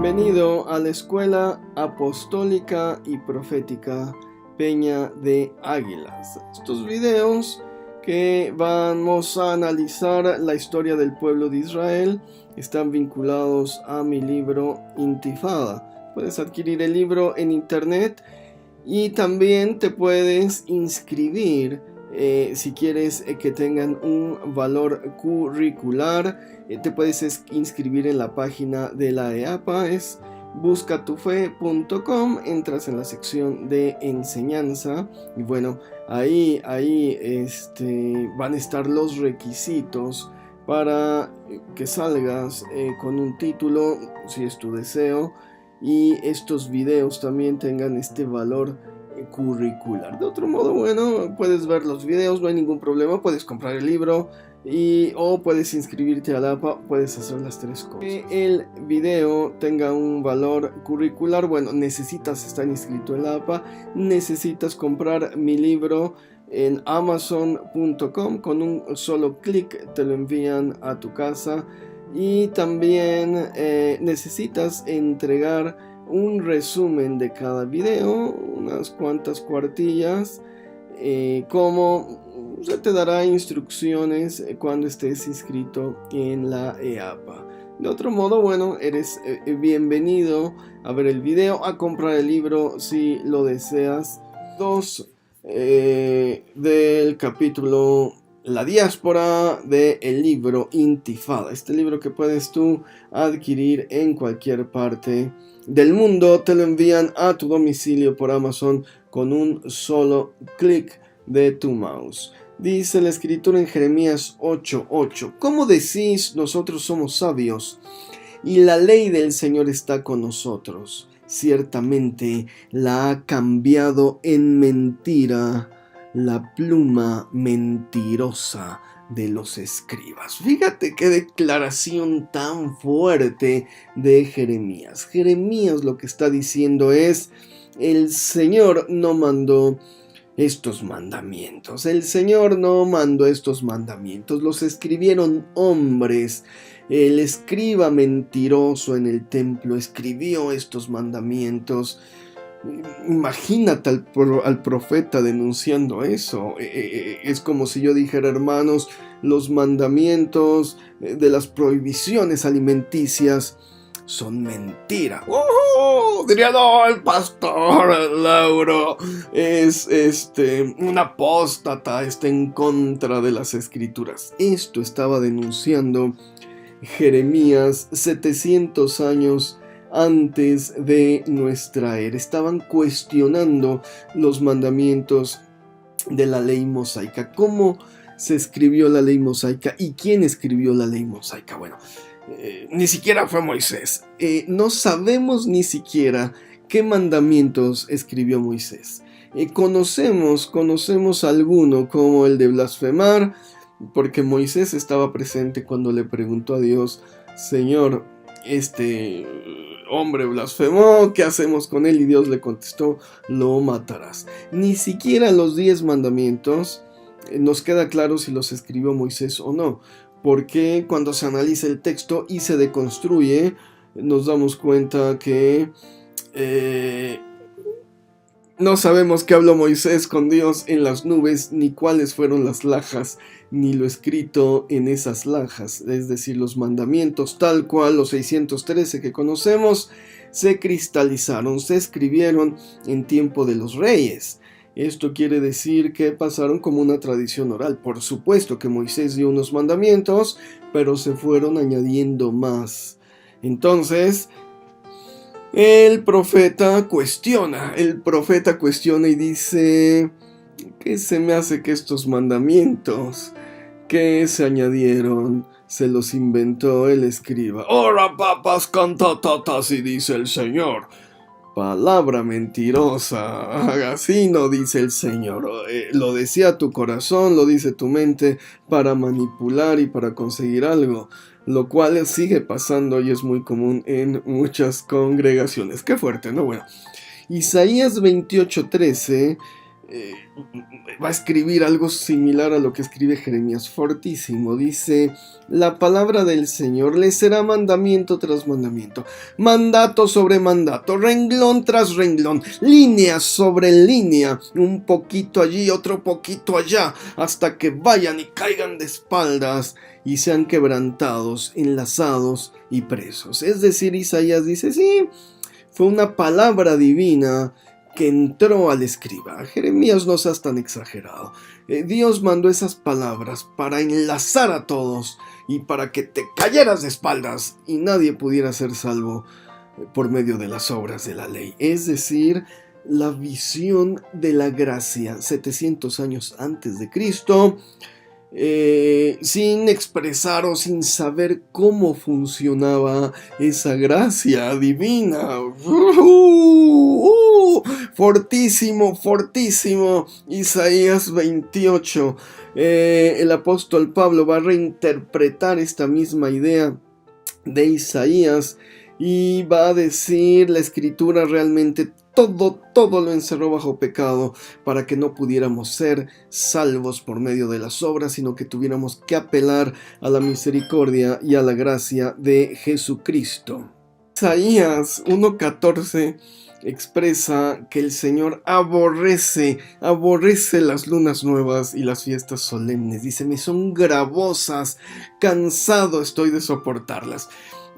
Bienvenido a la Escuela Apostólica y Profética Peña de Águilas. Estos videos que vamos a analizar la historia del pueblo de Israel están vinculados a mi libro Intifada. Puedes adquirir el libro en internet y también te puedes inscribir si quieres que tengan un valor curricular. Te puedes inscribir en la página de la EAPA, es buscatufe.com, entras en la sección de enseñanza y bueno, ahí van a estar los requisitos para que salgas con un título, si es tu deseo, y estos videos también tengan este valor curricular. De otro modo, bueno, puedes ver los videos, no hay ningún problema, puedes comprar el libro o puedes inscribirte a la APA, puedes hacer las tres cosas. Que el video tenga un valor curricular, bueno, necesitas estar inscrito en la APA, necesitas comprar mi libro en amazon.com, con un solo clic te lo envían a tu casa, y también necesitas entregar un resumen de cada video, unas cuantas cuartillas, como se te dará instrucciones cuando estés inscrito en la EAPA. De otro modo, bueno, eres bienvenido a ver el video, a comprar el libro si lo deseas. 2 del capítulo La diáspora del libro Intifada, este libro que puedes tú adquirir en cualquier parte del mundo, te lo envían a tu domicilio por Amazon con un solo clic de tu mouse. Dice la escritura en Jeremías 8:8: ¿Cómo decís nosotros somos sabios y la ley del Señor está con nosotros? Ciertamente la ha cambiado en mentira la pluma mentirosa de los escribas. Fíjate qué declaración tan fuerte de Jeremías. Jeremías lo que está diciendo es: el Señor no mandó estos mandamientos. El Señor no mandó estos mandamientos. Los escribieron hombres. El escriba mentiroso en el templo escribió estos mandamientos. Imagínate al profeta denunciando eso. Es como si yo dijera: hermanos, los mandamientos de las prohibiciones alimenticias son mentira. Diría: no, el pastor Lauro es un apóstata, está en contra de las escrituras. Esto estaba denunciando Jeremías 700 años antes de nuestra era. Estaban cuestionando los mandamientos de la ley mosaica. ¿Cómo se escribió la ley mosaica y quién escribió la ley mosaica? Bueno, ni siquiera fue Moisés. No sabemos ni siquiera qué mandamientos escribió Moisés. Conocemos alguno, como el de blasfemar, porque Moisés estaba presente cuando le preguntó a Dios: Señor, este hombre blasfemó, ¿qué hacemos con él? Y Dios le contestó: lo matarás. Ni siquiera los 10 mandamientos nos queda claro si los escribió Moisés o no, porque cuando se analiza el texto y se deconstruye, nos damos cuenta que no sabemos qué habló Moisés con Dios en las nubes, ni cuáles fueron las lajas, ni lo escrito en esas lajas. Es decir, los mandamientos tal cual, los 613 que conocemos, se cristalizaron, se escribieron en tiempo de los reyes. Esto quiere decir que pasaron como una tradición oral. Por supuesto que Moisés dio unos mandamientos, pero se fueron añadiendo más. Entonces, el profeta cuestiona y dice: ¿qué se me hace que estos mandamientos que se añadieron se los inventó el escriba? Ora papas cantatatas, y dice el Señor. Palabra mentirosa, así no dice el Señor. Lo decía tu corazón, lo dice tu mente para manipular y para conseguir algo, lo cual sigue pasando y es muy común en muchas congregaciones. Qué fuerte, ¿no? Bueno, Isaías 28:13 eh, va a escribir algo similar a lo que escribe Jeremías, fortísimo. Dice: la palabra del Señor le será mandamiento tras mandamiento, mandato sobre mandato, renglón tras renglón, línea sobre línea, un poquito allí, otro poquito allá, hasta que vayan y caigan de espaldas y sean quebrantados, enlazados y presos. Es decir, Isaías dice: sí, fue una palabra divina que entró al escriba. Jeremías, no seas tan exagerado. Dios mandó esas palabras para enlazar a todos y para que te cayeras de espaldas y nadie pudiera ser salvo por medio de las obras de la ley. Es decir, la visión de la gracia 700 años antes de Cristo, sin expresar o sin saber cómo funcionaba esa gracia divina. Fortísimo, fortísimo. Isaías 28. El apóstol Pablo va a reinterpretar esta misma idea de Isaías y va a decir: la escritura realmente todo lo encerró bajo pecado para que no pudiéramos ser salvos por medio de las obras, sino que tuviéramos que apelar a la misericordia y a la gracia de Jesucristo. Isaías 1:14 expresa que el Señor aborrece las lunas nuevas y las fiestas solemnes. Dice: me son gravosas, cansado estoy de soportarlas.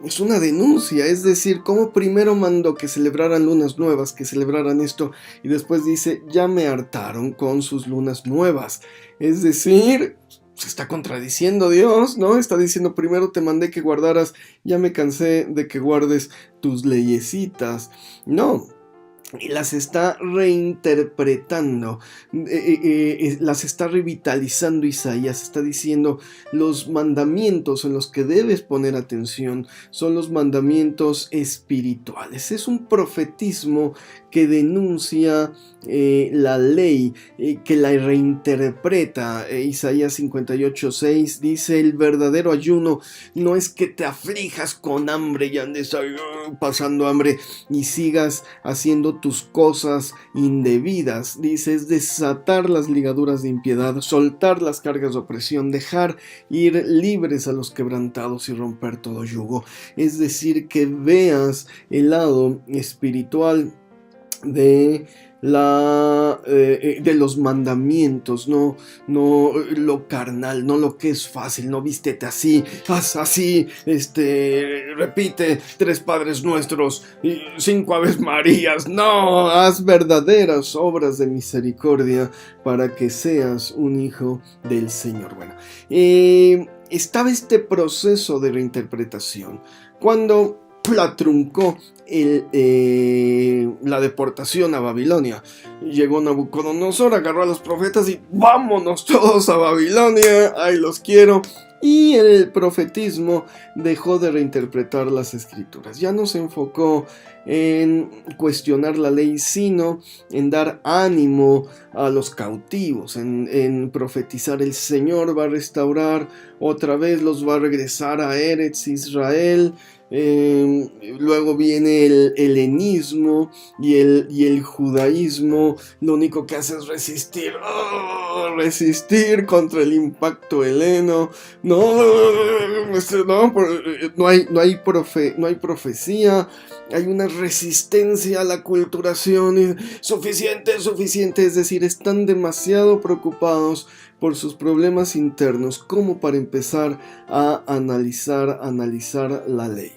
Es una denuncia, es decir, como primero mandó que celebraran lunas nuevas, que celebraran esto, y después dice: ya me hartaron con sus lunas nuevas. Es decir, se está contradiciendo Dios, ¿no? Está diciendo: primero te mandé que guardaras, ya me cansé de que guardes tus leyesitas. No. Y las está reinterpretando, las está revitalizando Isaías. Está diciendo: los mandamientos en los que debes poner atención son los mandamientos espirituales. Es un profetismo que denuncia la ley, que la reinterpreta. Isaías 58:6 dice: el verdadero ayuno no es que te aflijas con hambre y andes pasando hambre y sigas haciendo tus cosas indebidas. Dice: es desatar las ligaduras de impiedad, soltar las cargas de opresión, dejar ir libres a los quebrantados y romper todo yugo. Es decir, que veas el lado espiritual de los mandamientos, no lo carnal, no lo que es fácil, no vístete así, haz así, repite 3 Padres Nuestros y 5 Aves Marías. No, haz verdaderas obras de misericordia para que seas un hijo del Señor. Bueno, estaba este proceso de reinterpretación cuando la truncó la deportación a Babilonia. Llegó Nabucodonosor, agarró a los profetas y vámonos todos a Babilonia, ahí los quiero. Y el profetismo dejó de reinterpretar las escrituras. Ya no se enfocó en cuestionar la ley, sino en dar ánimo a los cautivos, en profetizar: el Señor va a restaurar otra vez, los va a regresar a Eretz Israel. Luego viene el helenismo y el judaísmo. Lo único que hace es resistir, contra el impacto heleno. No hay profecía. Hay una resistencia a la aculturación. Suficiente. Es decir, están demasiado preocupados por sus problemas internos como para empezar a analizar la ley.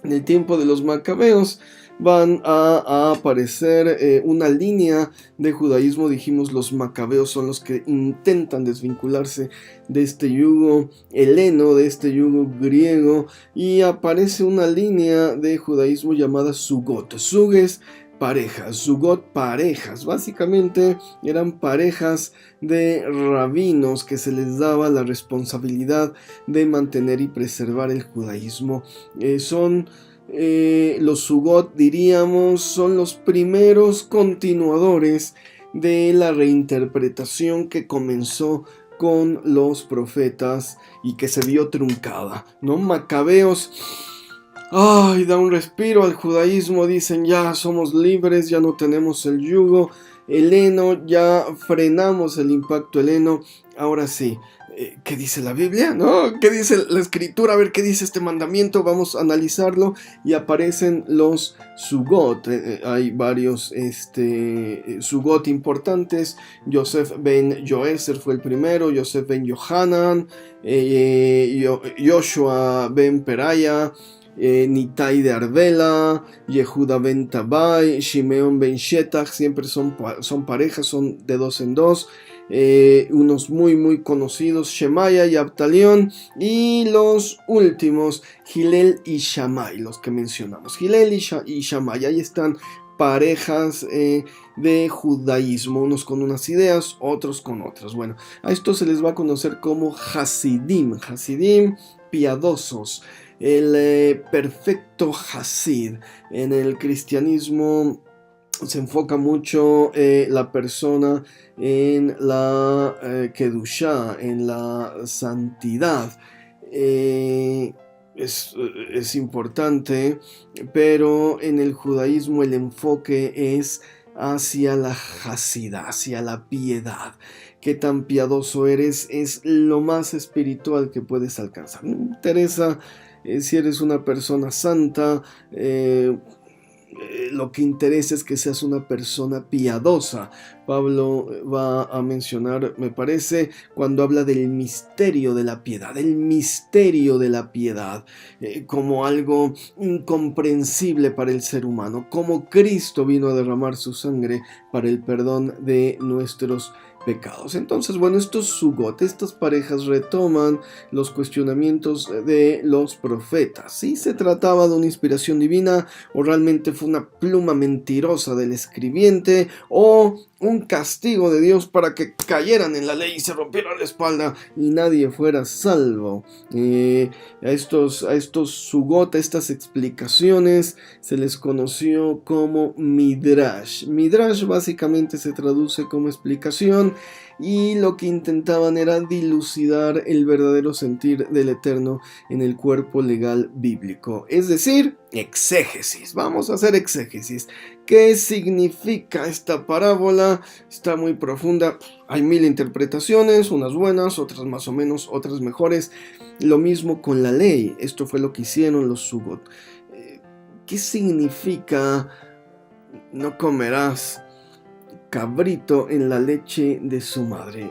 En el tiempo de los macabeos van a aparecer una línea de judaísmo. Dijimos, los macabeos son los que intentan desvincularse de este yugo heleno, de este yugo griego, y aparece una línea de judaísmo llamada Sugot. Suges, parejas, Sugot, parejas. Básicamente eran parejas de rabinos que se les daba la responsabilidad de mantener y preservar el judaísmo. Los Sugot, diríamos, son los primeros continuadores de la reinterpretación que comenzó con los profetas y que se vio truncada, ¿no? Macabeos, da un respiro al judaísmo. Dicen: ya somos libres, ya no tenemos el yugo. el heno, ya frenamos el impacto del heno. Ahora sí, ¿qué dice la Biblia? ¿No? ¿Qué dice la Escritura? A ver, ¿qué dice este mandamiento? Vamos a analizarlo. Y aparecen los Sugot. Hay varios Sugot importantes. Yosef ben Joezer fue el primero. Yosef ben Yohanan. Joshua ben Peraya. Nitai de Arbela, Yehuda ben Tabai, Shimeon ben Shetach, siempre son parejas, son de dos en dos. Unos muy conocidos, Shemaya y Abtalión, y los últimos, Hillel y Shammai, los que mencionamos, Hillel y Shammai. Ahí están parejas de judaísmo, unos con unas ideas, otros con otras. Bueno, a esto se les va a conocer como Hasidim, piadosos. El perfecto Hasid. En el cristianismo se enfoca mucho la persona en la Kedushá, en la santidad. Es importante, pero en el judaísmo el enfoque es hacia la Hasidá, hacia la piedad. Qué tan piadoso eres es lo más espiritual que puedes alcanzar. No me interesa si eres una persona santa, lo que interesa es que seas una persona piadosa. Pablo va a mencionar, me parece, cuando habla del misterio de la piedad, como algo incomprensible para el ser humano, como Cristo vino a derramar su sangre para el perdón de nuestros pecados. Entonces, bueno, estos Sugot, estas parejas retoman los cuestionamientos de los profetas. ¿Sí se trataba de una inspiración divina o realmente fue una pluma mentirosa del escribiente o un castigo de Dios para que cayeran en la ley y se rompieran la espalda y nadie fuera salvo? A estos Sugot, a estas explicaciones, se les conoció como Midrash. Midrash básicamente se traduce como explicación, y lo que intentaban era dilucidar el verdadero sentir del Eterno en el cuerpo legal bíblico, es decir, exégesis. Vamos a hacer exégesis. ¿Qué significa esta parábola? Está muy profunda, hay 1000 interpretaciones, unas buenas, otras más o menos, otras mejores. Lo mismo con la ley, esto fue lo que hicieron los Sugot. ¿Qué significa no comerás cabrito en la leche de su madre?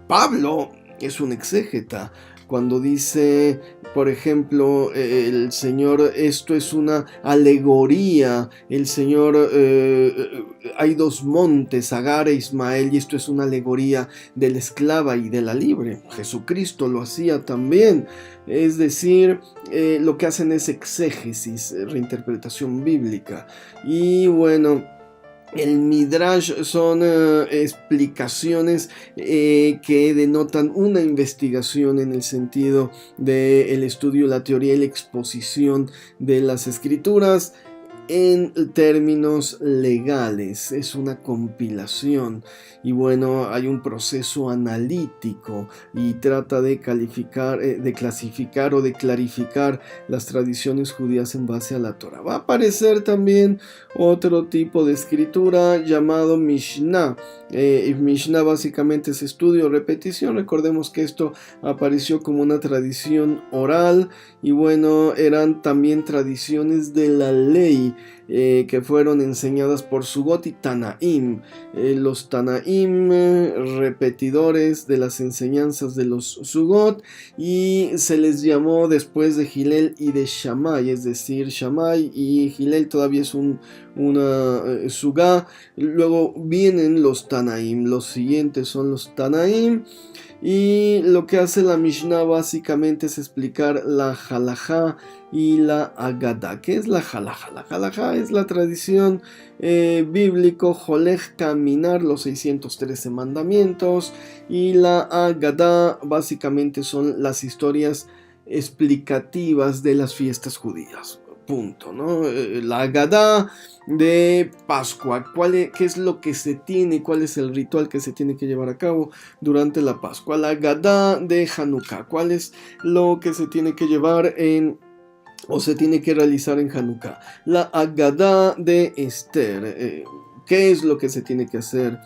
Pablo es un exégeta cuando dice, por ejemplo, el Señor, esto es una alegoría, el Señor, hay dos montes, Agar e Ismael, y esto es una alegoría de la esclava y de la libre. Jesucristo lo hacía también. Es decir, lo que hacen es exégesis, reinterpretación bíblica. Y bueno, el Midrash son explicaciones que denotan una investigación en el sentido del estudio, la teoría y la exposición de las escrituras en términos legales. Es una compilación y bueno, hay un proceso analítico y trata de calificar, de clasificar o de clarificar las tradiciones judías en base a la Torah. Va a aparecer también otro tipo de escritura llamado Mishnah. Mishnah básicamente es estudio, repetición. Recordemos que esto apareció como una tradición oral y bueno, eran también tradiciones de la ley que fueron enseñadas por Sugot y Tanaim. Los Tanaim, repetidores de las enseñanzas de los Sugot, y se les llamó después de Hillel y de Shammai, es decir, Shammai y Hillel todavía es una Sugá. Luego vienen los Tanaim, los siguientes son los Tanaim. Y lo que hace la Mishnah básicamente es explicar la halajá y la agadá. ¿Qué es la halajá? La halajá es la tradición bíblico, jolej, caminar, los 613 mandamientos, y la agadá básicamente son las historias explicativas de las fiestas judías. Punto, ¿no? La Agadá de Pascua, qué es lo que se tiene, cuál es el ritual que se tiene que llevar a cabo durante la Pascua. La Agadá de Hanukkah, cuál es lo que se tiene que llevar o se tiene que realizar en Hanukkah. La Agadá de Esther, qué es lo que se tiene que hacer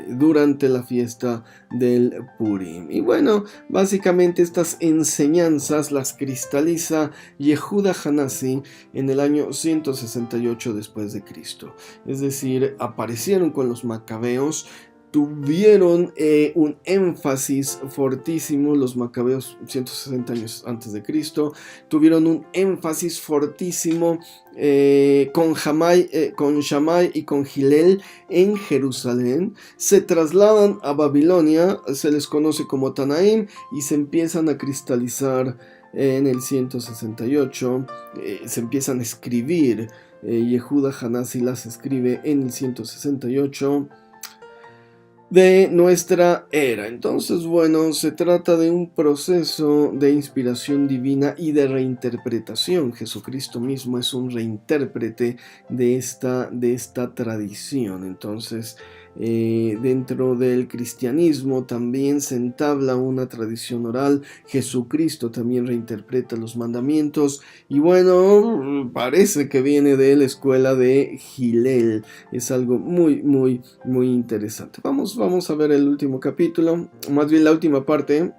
durante la fiesta del Purim. Y bueno, básicamente estas enseñanzas las cristaliza Yehuda Hanasi en el año 168 después de Cristo. Es decir, aparecieron con los macabeos, tuvieron un énfasis fortísimo, los macabeos 160 años antes de Cristo, tuvieron un énfasis fortísimo con Shammai y con Hillel en Jerusalén. Se trasladan a Babilonia, se les conoce como Tanaim, y se empiezan a cristalizar en el 168, se empiezan a escribir. Yehuda Hanasi las escribe en el 168 de nuestra era. Entonces, bueno, se trata de un proceso de inspiración divina y de reinterpretación. Jesucristo mismo es un reintérprete de esta tradición. Entonces, dentro del cristianismo también se entabla una tradición oral. Jesucristo también reinterpreta los mandamientos, y bueno, parece que viene de la escuela de Hillel. Es algo muy interesante. Vamos a ver el último capítulo, más bien la última parte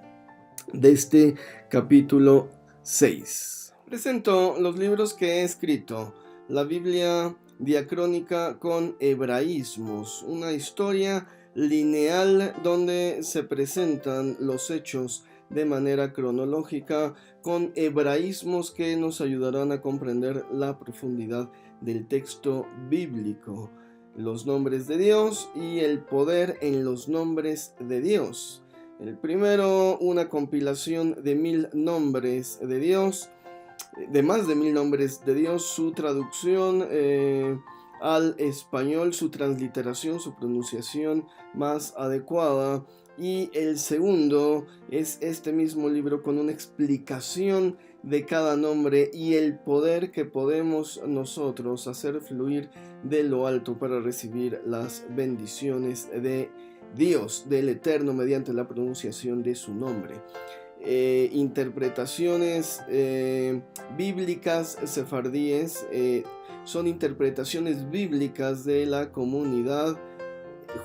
de este capítulo 6. Presento los libros que he escrito: la Biblia diacrónica con hebraísmos, una historia lineal donde se presentan los hechos de manera cronológica, con hebraísmos que nos ayudarán a comprender la profundidad del texto bíblico, los nombres de Dios y el poder en los nombres de Dios. El primero, una compilación de 1000 nombres de Dios, de más de 1000 nombres de Dios, su traducción al español, su transliteración, su pronunciación más adecuada. Y el segundo es este mismo libro con una explicación de cada nombre y el poder que podemos nosotros hacer fluir de lo alto para recibir las bendiciones de Dios, del Eterno, mediante la pronunciación de su nombre. Interpretaciones bíblicas sefardíes, son interpretaciones bíblicas de la comunidad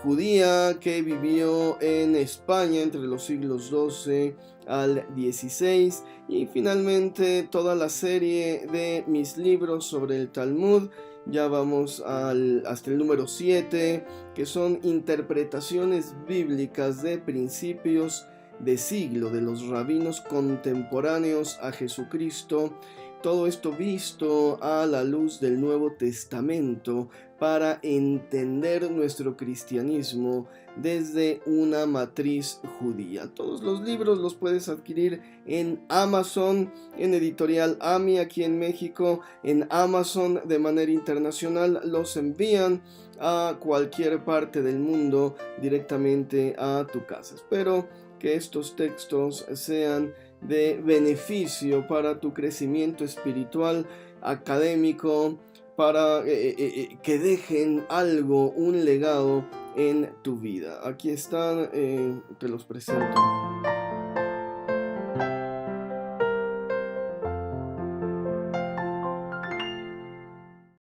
judía que vivió en España entre los siglos XII al XVI, y finalmente toda la serie de mis libros sobre el Talmud. Ya vamos hasta el número 7, que son interpretaciones bíblicas de principios de siglo de los rabinos contemporáneos a Jesucristo. Todo esto visto a la luz del Nuevo Testamento para entender nuestro cristianismo desde una matriz judía. Todos los libros los puedes adquirir en Amazon, en Editorial AMI aquí en México, en Amazon de manera internacional. Los envían a cualquier parte del mundo directamente a tu casa. Espero que estos textos sean de beneficio para tu crecimiento espiritual, académico, para que dejen algo, un legado en tu vida. Aquí están, te los presento.